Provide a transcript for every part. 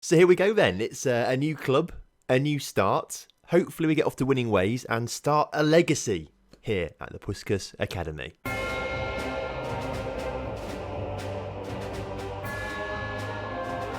So here we go then. It's a new club, a new start. Hopefully we get off to winning ways and start a legacy here at the Puskas Academy.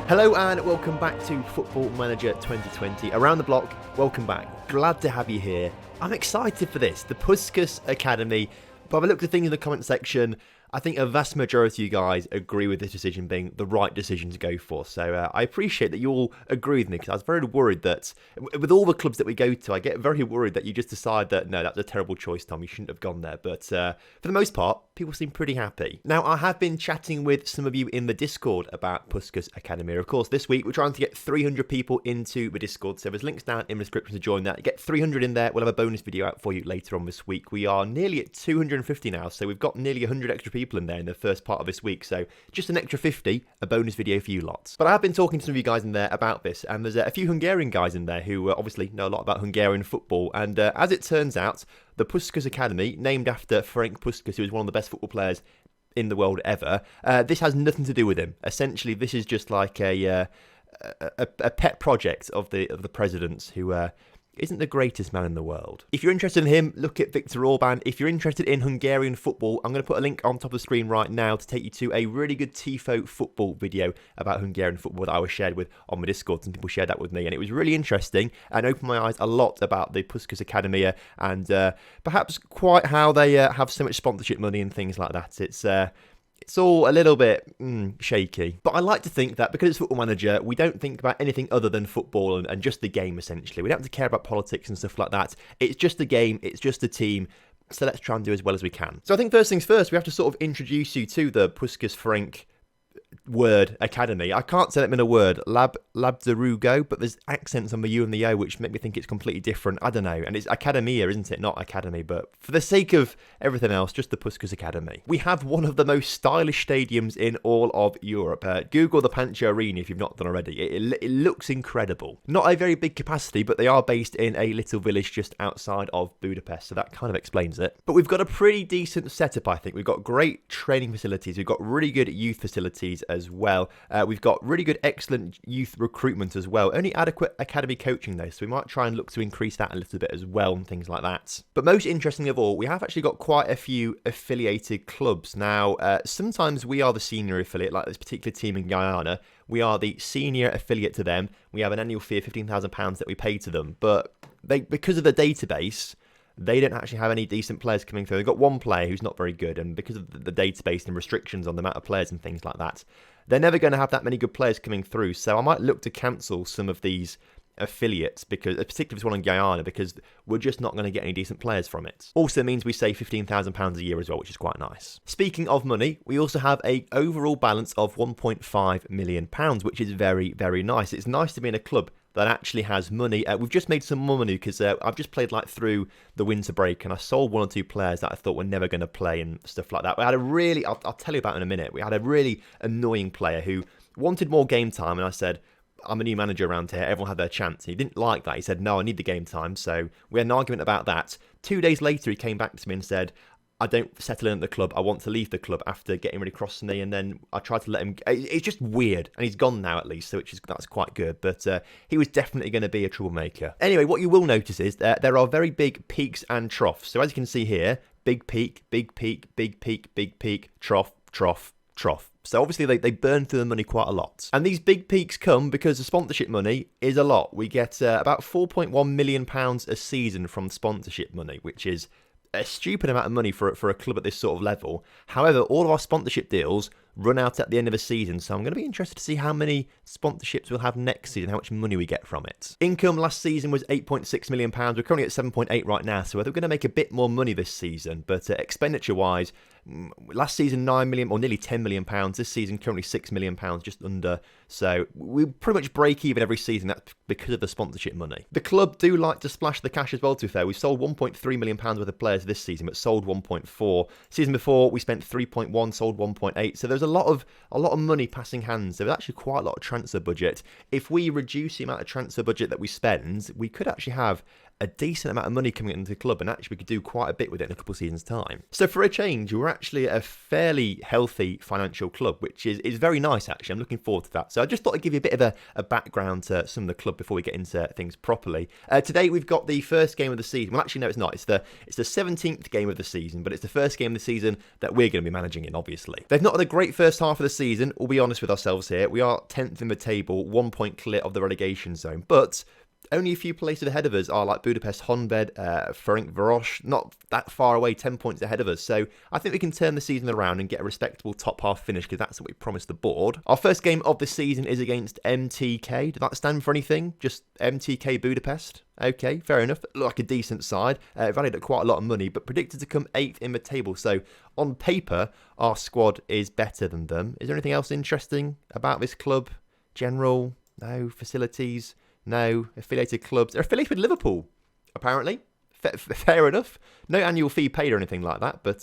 Hello and welcome back to Football Manager 2020. Around the Bloc, welcome back. Glad to have you here. I'm excited for this. The Puskas Academy. But I looked at things in the comment section. I think a vast majority of you guys agree with this decision being the right decision to go for. So I appreciate that you all agree with me, because I was very worried that with all the clubs that we go to, I get very worried that you just decide that, no, that's a terrible choice, Tom, you shouldn't have gone there. But for the most part, people seem pretty happy. Now, I have been chatting with some of you in the Discord about Puskas Academy. Of course, this week we're trying to get 300 people into the Discord, so there's links down in the description to join that. You get 300 in there, we'll have a bonus video out for you later on this week. We are nearly at 250 now, so we've got nearly 100 extra people in there in the first part of this week, so just an extra 50, a bonus video for you lots. But I have been talking to some of you guys in there about this, and there's a few Hungarian guys in there who obviously know a lot about Hungarian football, and as it turns out, the Puskas Academy, named after Ferenc Puskas, who was one of the best football players in the world ever, this has nothing to do with him. Essentially, this is just like a pet project of the president's, who isn't the greatest man in the world. If you're interested in him, look at Viktor Orban. If you're interested in Hungarian football, I'm going to put a link on top of the screen right now to take you to a really good TIFO football video about Hungarian football that I was shared with on my Discord. Some people shared that with me, and it was really interesting and opened my eyes a lot about the Puskas Academy and perhaps quite how they have so much sponsorship money and things like that. It's all a little bit shaky. But I like to think that because it's Football Manager, we don't think about anything other than football and just the game, essentially. We don't have to care about politics and stuff like that. It's just a game, it's just a team, so let's try and do as well as we can. So I think first things first, we have to sort of introduce you to the Puskas Ferenc word academy. I can't say that in a word, Labzarugo, but there's accents on the U and the O which make me think it's completely different. I don't know, and it's Academia, isn't it? Not Academy, but for the sake of everything else, just the Puskas Academy. We have one of the most stylish stadiums in all of Europe. Google the Pancho Arena if you've not done already. It looks incredible. Not a very big capacity, but they are based in a little village just outside of Budapest, so that kind of explains it. But we've got a pretty decent setup, I think. We've got great training facilities. We've got really good youth facilities as well. We've got really good, excellent youth recruitment as well. Only adequate academy coaching though, so we might try and look to increase that a little bit as well and things like that. But most interesting of all, we have actually got quite a few affiliated clubs. Now, sometimes we are the senior affiliate, like this particular team in Guyana. We are the senior affiliate to them. We have an annual fee of £15,000 that we pay to them, but because of the database, they don't actually have any decent players coming through. They've got one player who's not very good, and because of the database and restrictions on the amount of players and things like that, they're never going to have that many good players coming through. So I might look to cancel some of these affiliates, because particularly this one in Guyana, because we're just not going to get any decent players from it. Also means we save £15,000 a year as well, which is quite nice. Speaking of money, we also have a overall balance of £1.5 million, which is very, very nice. It's nice to be in a club that actually has money. We've just made some more money because I've just played through the winter break, and I sold one or two players that I thought were never going to play and stuff like that. We had a really, I'll tell you about in a minute, we had a really annoying player who wanted more game time, and I said, I'm a new manager around here, everyone had their chance. He didn't like that. He said, no, I need the game time. So we had an argument about that. 2 days later, he came back to me and said, I don't settle in at the club. I want to leave the club after getting really cross to me. And then I tried to let him. It's just weird. And he's gone now, at least, so that's quite good. But he was definitely going to be a troublemaker. Anyway, what you will notice is that there are very big peaks and troughs. So as you can see here, big peak, big peak, big peak, big peak, trough, trough, trough. So obviously they burn through the money quite a lot. And these big peaks come because the sponsorship money is a lot. We get about £4.1 million a season from sponsorship money, which is a stupid amount of money for a club at this sort of level. However, all of our sponsorship deals run out at the end of the season, so I'm going to be interested to see how many sponsorships we'll have next season, how much money we get from it. Income last season was £8.6 million. We're currently at 7.8 right now, so we're going to make a bit more money this season, but expenditure-wise, last season 9 million or nearly £10 million. This season currently £6 million, just under. So we pretty much break even every season. That's because of the sponsorship money. The club do like to splash the cash as well, to be fair. We sold £1.3 million worth of players this season, but sold 1.4. Season before, we spent 3.1, sold 1.8. So there's a lot of money passing hands. There was actually quite a lot of transfer budget. If we reduce the amount of transfer budget that we spend, we could actually have a decent amount of money coming into the club, and actually we could do quite a bit with it in a couple of seasons' time. So for a change, we're actually a fairly healthy financial club, which is very nice, actually. I'm looking forward to that. So I just thought I'd give you a bit of a background to some of the club before we get into things properly. Today we've got the first game of the season. Well, actually, no, it's not. It's the 17th game of the season, but it's the first game of the season that we're going to be managing in, obviously. They've not had a great first half of the season. We'll be honest with ourselves here. We are 10th in the table, 1 point clear of the relegation zone, but only a few places ahead of us are like Budapest Honvéd, Ferencváros, not that far away, 10 points ahead of us. So I think we can turn the season around and get a respectable top half finish, because that's what we promised the board. Our first game of the season is against MTK. Does that stand for anything? Just MTK Budapest? Okay, fair enough. Look like a decent side. Valued at quite a lot of money, but predicted to come 8th in the table. So on paper, our squad is better than them. Is there anything else interesting about this club? General? No. Facilities? No. Affiliated clubs. They're affiliated with Liverpool, apparently. Fair enough. No annual fee paid or anything like that, but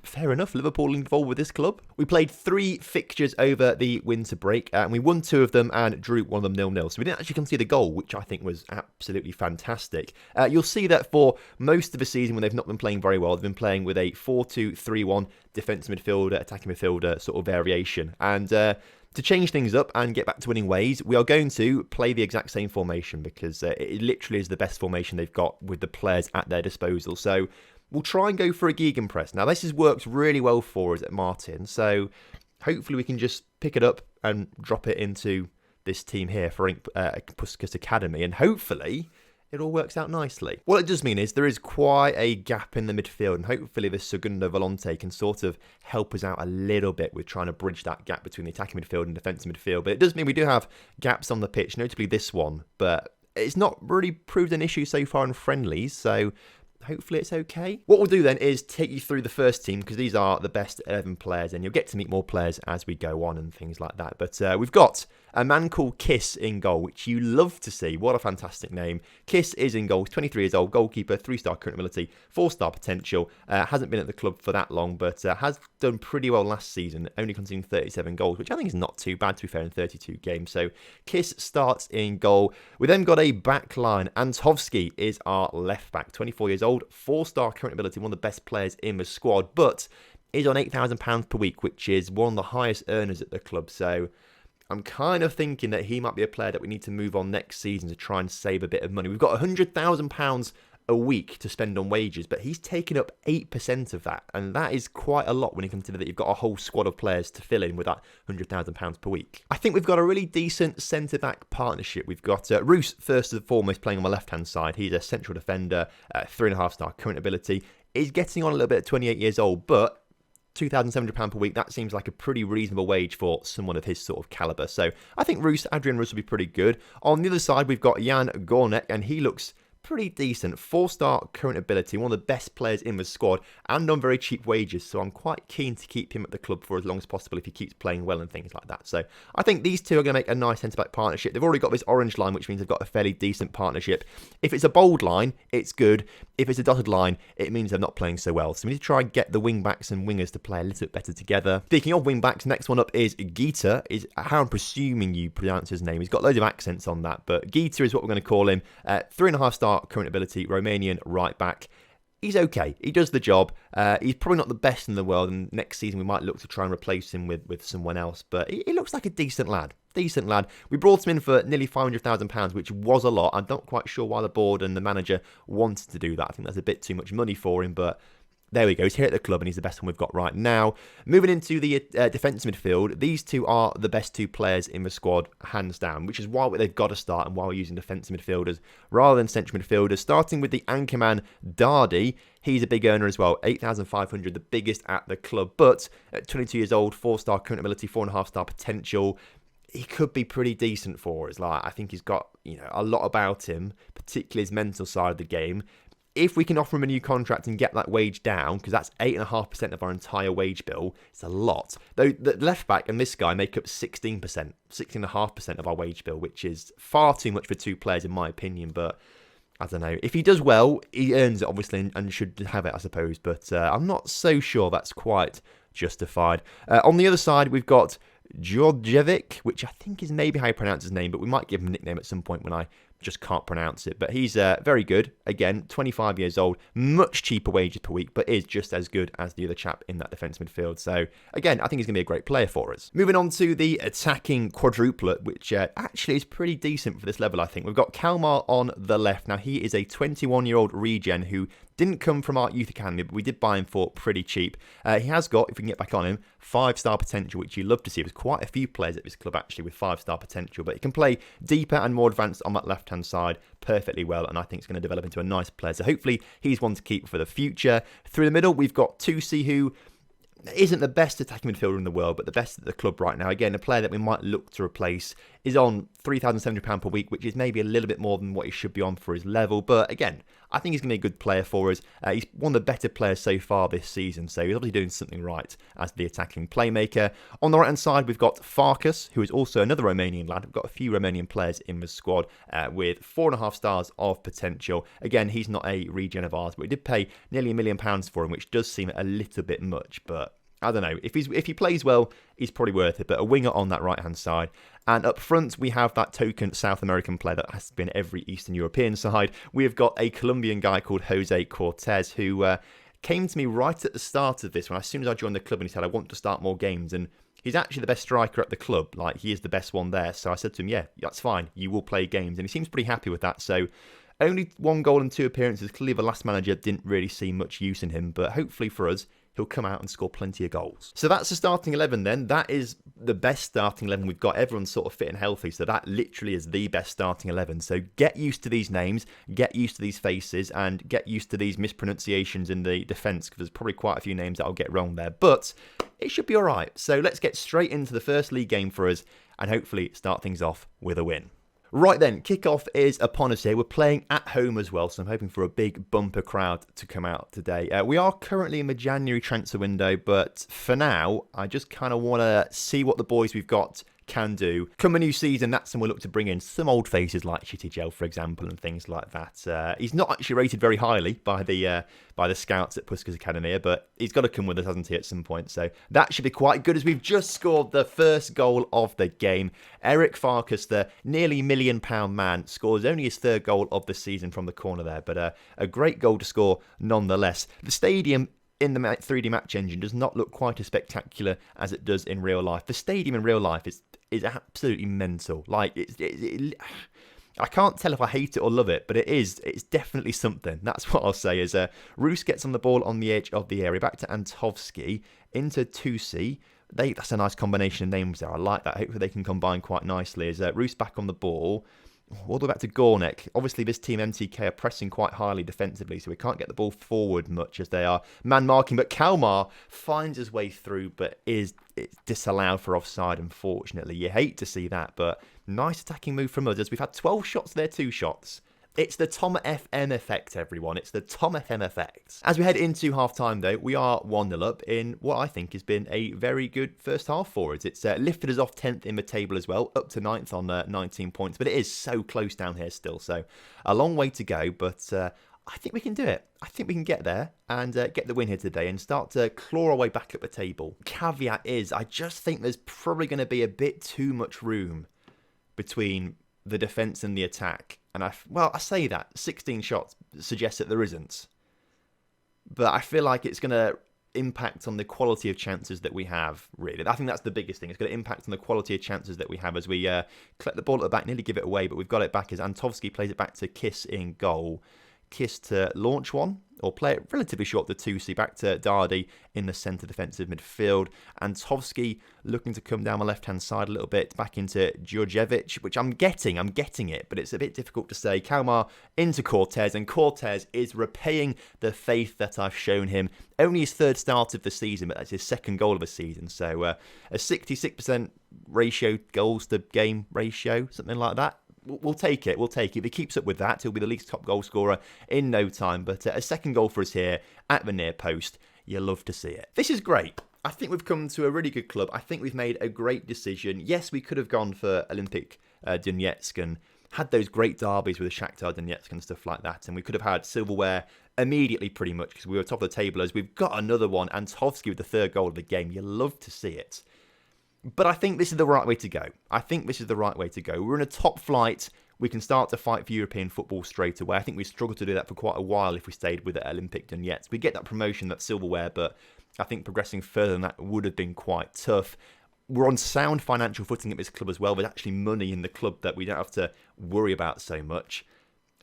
fair enough. Liverpool involved with this club. We played 3 fixtures over the winter break, and we won 2 of them and drew 1 of them 0-0. So we didn't actually concede a goal, which I think was absolutely fantastic. You'll see that for most of the season, when they've not been playing very well, they've been playing with a 4-2-3-1 defensive midfielder, attacking midfielder sort of variation. And to change things up and get back to winning ways, we are going to play the exact same formation, because it literally is the best formation they've got with the players at their disposal. So we'll try and go for a gegenpress. Now, this has worked really well for us at Martin, so hopefully we can just pick it up and drop it into this team here for Puskas Academy, and hopefully it all works out nicely. What it does mean is there is quite a gap in the midfield, and hopefully this Segundo Volante can sort of help us out a little bit with trying to bridge that gap between the attacking midfield and defensive midfield. But it does mean we do have gaps on the pitch, notably this one, but it's not really proved an issue so far in friendlies, so hopefully it's okay. What we'll do then is take you through the first team, because these are the best 11 players, and you'll get to meet more players as we go on and things like that. But we've got a man called Kiss in goal, which you love to see. What a fantastic name. Kiss is in goal. He's 23 years old, goalkeeper, 3-star current ability, 4-star potential. Hasn't been at the club for that long, but has done pretty well last season, only conceding 37 goals, which I think is not too bad, to be fair, in 32 games. So Kiss starts in goal. We then got a back line. Antovsky is our left back, 24 years old, 4-star current ability, one of the best players in the squad, but is on £8,000 per week, which is one of the highest earners at the club. So I'm kind of thinking that he might be a player that we need to move on next season to try and save a bit of money. We've got £100,000 a week to spend on wages, but he's taken up 8% of that, and that is quite a lot when you consider that you've got a whole squad of players to fill in with that £100,000 per week. I think we've got a really decent centre-back partnership. We've got Roos, first and foremost, playing on the left-hand side. He's a central defender, 3.5-star current ability. He's getting on a little bit at 28 years old, but £2,700 per week, that seems like a pretty reasonable wage for someone of his sort of calibre. So I think Adrian Roos will be pretty good. On the other side, we've got Jan Gornek, and he looks pretty decent. 4-star current ability, one of the best players in the squad, and on very cheap wages, so I'm quite keen to keep him at the club for as long as possible if he keeps playing well and things like that. So I think these two are going to make a nice centre-back partnership. They've already got this orange line, which means they've got a fairly decent partnership. If it's a bold line, it's good. If it's a dotted line, it means they're not playing so well. So we need to try and get the wing-backs and wingers to play a little bit better together. Speaking of wing-backs, next one up is Gita, is how I'm presuming you pronounce his name. He's got loads of accents on that, but Gita is what we're going to call him. 3.5-star current ability, Romanian right back. He's okay. He does the job. He's probably not the best in the world, and next season we might look to try and replace him with someone else, but he looks like a decent lad. Decent lad. We brought him in for nearly £500,000, which was a lot. I'm not quite sure why the board and the manager wanted to do that. I think that's a bit too much money for him, but there we go. He's here at the club, and he's the best one we've got right now. Moving into the defensive midfield, these two are the best 2 players in the squad, hands down, which is why they've got to start and why we're using defensive midfielders rather than central midfielders. Starting with the anchorman, Dardy. He's a big earner as well, 8,500, the biggest at the club, but at 22 years old, 4-star current ability, 4.5-star potential. He could be pretty decent for us. Like, I think he's got, a lot about him, particularly his mental side of the game. If we can offer him a new contract and get that wage down, because that's 8.5% of our entire wage bill, it's a lot. Though the left back and this guy make up 16%, 16.5% of our wage bill, which is far too much for 2 players in my opinion, but I don't know. If he does well, he earns it obviously and should have it, I suppose, but I'm not so sure that's quite justified. On the other side, we've got Djordjevic, which I think is maybe how you pronounce his name, but we might give him a nickname at some point when I just can't pronounce it. But he's very good. Again, 25 years old, much cheaper wages per week, but is just as good as the other chap in that defence midfield. So again, I think he's going to be a great player for us. Moving on to the attacking quadruplet, which actually is pretty decent for this level, I think. We've got Kalmar on the left. Now, he is a 21-year-old regen who didn't come from our youth academy, but we did buy him for pretty cheap. He has got, if we can get back on him, 5-star potential, which you love to see. There's quite a few players at this club actually with 5-star potential, but he can play deeper and more advanced on that left-hand side perfectly well, and I think it's going to develop into a nice player. So hopefully he's one to keep for the future. Through the middle, we've got Tusi, who isn't the best attacking midfielder in the world, but the best at the club right now. Again, a player that we might look to replace, is on £3,700 per week, which is maybe a little bit more than what he should be on for his level. But again, I think he's going to be a good player for us. He's one of the better players so far this season, so he's obviously doing something right as the attacking playmaker. On the right-hand side, we've got Farkas, who is also another Romanian lad. We've got a few Romanian players in the squad with 4.5 stars of potential. Again, he's not a regen of ours, but we did pay nearly £1 million for him, which does seem a little bit much, but I don't know. If he plays well, he's probably worth it. But a winger on that right-hand side. And up front, we have that token South American player that has been every Eastern European side. We have got a Colombian guy called Jose Cortez, who came to me right at the start of this one. As soon as I joined the club, and he said, I want to start more games. And he's actually the best striker at the club. Like, he is the best one there. So I said to him, yeah, that's fine. You will play games. And he seems pretty happy with that. So only 1 goal and 2 appearances. Clearly, the last manager didn't really see much use in him. But hopefully for us, he'll come out and score plenty of goals. So that's the starting 11 then. That is the best starting 11 we've got. Everyone's sort of fit and healthy, so that literally is the best starting 11. So get used to these names, get used to these faces, and get used to these mispronunciations in the defence, because there's probably quite a few names that I'll get wrong there. But it should be all right. So let's get straight into the first league game for us, and hopefully start things off with a win. Right then, kickoff is upon us here. We're playing at home as well, so I'm hoping for a big bumper crowd to come out today. We are currently in the January transfer window, but for now, I just kind of want to see what the boys we've got can do. Come a new season, that's when we'll look to bring in some old faces like Shitty Gel, for example, and things like that. He's not actually rated very highly by the scouts at Puskas Academy, but he's got to come with us, hasn't he, at some point? So that should be quite good, as we've just scored the first goal of the game. Eric Farkas, the nearly £1 million man, scores only his 3rd goal of the season from the corner there, but a great goal to score nonetheless. The stadium in the 3D match engine does not look quite as spectacular as it does in real life. The stadium in real life is absolutely mental. Like, I can't tell if I hate it or love it, but it's definitely something. That's what I'll say. As Roos gets on the ball on the edge of the area, back to Antovski, into Tusi. That's a nice combination of names there. I like that. Hopefully they can combine quite nicely. As Roos back on the ball, all the way back to Gornek. Obviously, this team MTK are pressing quite highly defensively, so we can't get the ball forward much as they are man marking. But Kalmar finds his way through, but it's disallowed for offside, unfortunately. You hate to see that, but nice attacking move from us, as we've had 12 shots there, 2 shots. It's the TomFM effect, everyone. It's the TomFM effect. As we head into half-time, though, we are 1-0 up in what I think has been a very good first half for us. It's lifted us off 10th in the table as well, up to 9th on 19 points. But it is so close down here still, so a long way to go. But I think we can do it. I think we can get there and get the win here today and start to claw our way back up the table. Caveat is, I just think there's probably going to be a bit too much room between the defence and the attack. And I say that 16 shots suggests that there isn't, but I feel like it's going to impact on the quality of chances that we have, really. I think that's the biggest thing. It's going to impact on the quality of chances that we have as we collect the ball at the back, nearly give it away, but we've got it back as Antovski plays it back to Kiss in goal. Kiss to launch one, or play it relatively short to Tusi, back to Dardy in the centre defensive midfield. Antovski looking to come down the left-hand side a little bit, back into Djordjevic, which I'm getting it, but it's a bit difficult to say. Kalmar into Cortez, and Cortez is repaying the faith that I've shown him. Only his 3rd start of the season, but that's his 2nd goal of the season. So a 66% ratio, goals to game ratio, something like that. We'll take it. If he keeps up with that, he'll be the league's top goal scorer in no time. But a 2nd goal for us here at the near post. You love to see it. This is great. I think we've come to a really good club. I think we've made a great decision. Yes, we could have gone for Olympic Donetsk and had those great derbies with the Shakhtar Donetsk and stuff like that. And we could have had silverware immediately, pretty much, because we were top of the table. As we've got another one. Antovski with the 3rd goal of the game. You love to see it. But I think this is the right way to go. We're in a top flight we can start to fight for European football straight away. I think we struggled to do that for quite a while if we stayed with the Olympic Donetsk. We get that promotion, that silverware, but I think progressing further than that would have been quite tough. We're on sound financial footing at this club as well. There's actually money in the club that we don't have to worry about so much.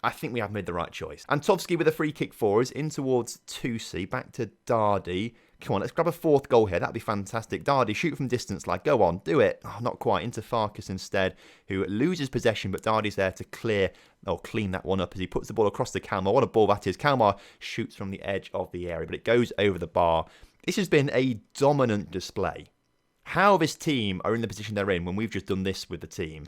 I think we have made the right choice. Antovsky with a free kick for us, in towards Tusi, back to Dardy. Come on, let's grab a fourth goal here. That'd be fantastic. Dardy, shoot from distance, like, go on, do it. Oh, not quite, into Farkas instead, who loses possession, but Dardy's there to clean that one up as he puts the ball across to Kalmar. What a ball that is. Kalmar shoots from the edge of the area, but it goes over the bar. This has been a dominant display. How this team are in the position they're in when we've just done this with the team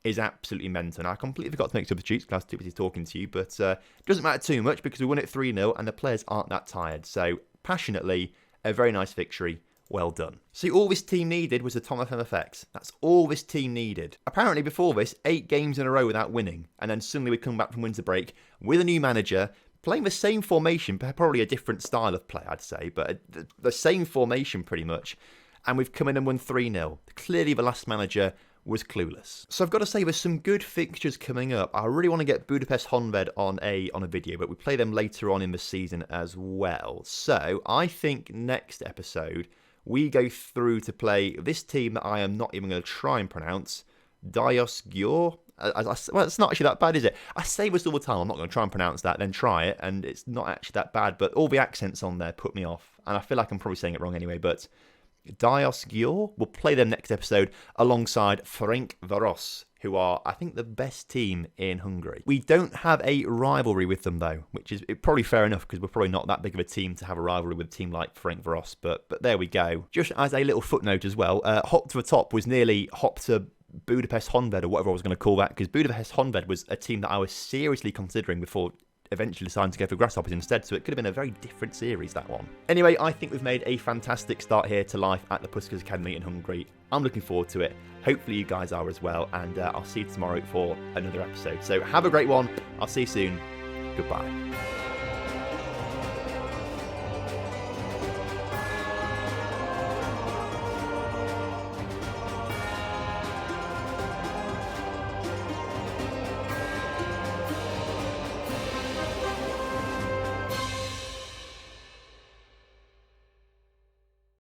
is absolutely mental. And I completely forgot to make substitutes because I was too busy talking to you, but it doesn't matter too much because we won it 3-0 and the players aren't that tired. So, passionately, a very nice victory. Well done. See, all this team needed was the TomFM effects. That's all this team needed. Apparently, before this, 8 games in a row without winning, and then suddenly we come back from winter break with a new manager, playing the same formation, probably a different style of play, I'd say, but the same formation pretty much, and we've come in and won 3-0. Clearly, the last manager was clueless. So I've got to say, there's some good fixtures coming up. I really want to get Budapest Honvéd on a video, but we play them later on in the season as well. So I think next episode we go through to play this team that I am not even going to try and pronounce, Diosgyör. Well, it's not actually that bad, is it? I say this all the time. I'm not going to try and pronounce that, then try it, and it's not actually that bad. But all the accents on there put me off, and I feel like I'm probably saying it wrong anyway. But Diosgyör, we'll play them next episode alongside Ferencváros, who are, I think, the best team in Hungary. We don't have a rivalry with them, though, which is probably fair enough because we're probably not that big of a team to have a rivalry with a team like Ferencváros, but there we go. Just as a little footnote as well, Hop to the Top was nearly Hop to Budapest Honvéd, or whatever I was going to call that, because Budapest Honvéd was a team that I was seriously considering before eventually deciding to go for Grasshoppers instead, so it could have been a very different series, that one. Anyway, I think we've made a fantastic start here to life at the Puskas Academy in Hungary. I'm looking forward to it. Hopefully you guys are as well, and I'll see you tomorrow for another episode. So have a great one. I'll see you soon. Goodbye.